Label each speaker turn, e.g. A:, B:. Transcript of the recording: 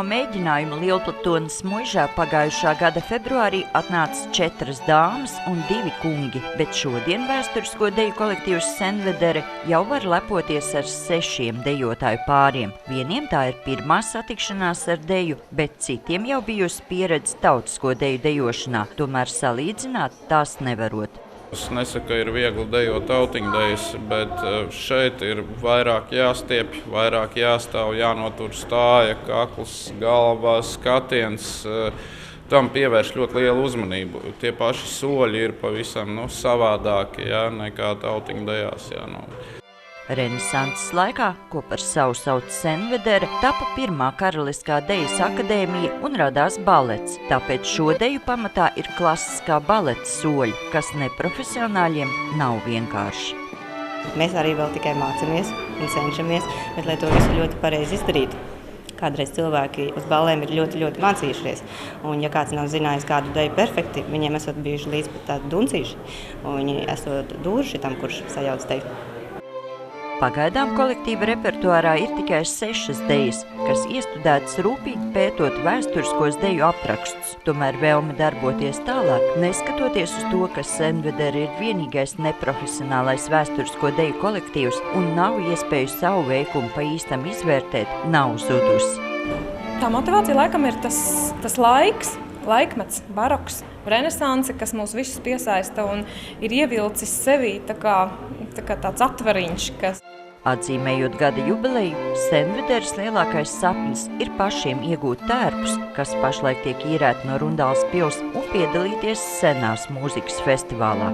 A: mēģinājuma Lielplatonas muižā pagājušā gada februārī atnāca 4 dāmas un 2 kungi, bet šodien vēsturisko deju kolektīvs Senvedere jau var lepoties ar 6 dejotāju pāriem. Vieniem tā ir pirmā satikšanās ar deju, bet citiem jau bijusi pieredze tautisko deju dejošanā, tomēr salīdzināt tās nevarot.
B: Es nesaku, ka ir viegli dejot tautiņdejas, bet šeit ir vairāk jāstiepj, vairāk jāstāv, jānotur stāja, kakls, galva, skatiens. Tam pievērš ļoti lielu uzmanību. Tie paši soļi ir pavisam savādāki nekā tautiņdejās. Renesanses
A: laikā, ko par savu sauc Senvedere, tapa pirmā karaliskā dejas akadēmija un radās balets. Tāpēc šo deju pamatā ir klasiskā baleta soļi, kas neprofesionāļiem nav vienkārši.
C: Mēs arī vēl tikai mācamies un cenšamies, bet lai to visu ļoti pareizi izdarītu. Kādreiz cilvēki uz ballēm ir ļoti mācījušies, un ja kāds nav zinājis kādu deju perfekti, viņiem esot bijuši līdz pat tādi duncīši, un viņi esot dūruši tam, kurš sajauc deju.
A: Pagaidām kolektīva repertuārā ir tikai 6 dejas, kas iestudētas rūpīgi pētot vēsturiskos deju aprakstus. Tomēr vēlme darboties tālāk, neskatoties uz to, ka Senvedere ir vienīgais neprofesionālais vēsturisko deju kolektīvs un nav iespēju savu veikumu pa īstam izvērtēt, nav zudusi.
D: Tā motivācija laikam ir tas laikmets, baroks, renesanse, kas mūs visus piesaista un ir ievilcis sevī tā kā tāds atveriņš, kas...
A: Atzīmējot gada jubileju, Senvederes lielākais sapnis ir pašiem iegūt tērpus, kas pašlaik tiek īrēti no Rundāles pils un piedalīties senās mūzikas festivālā.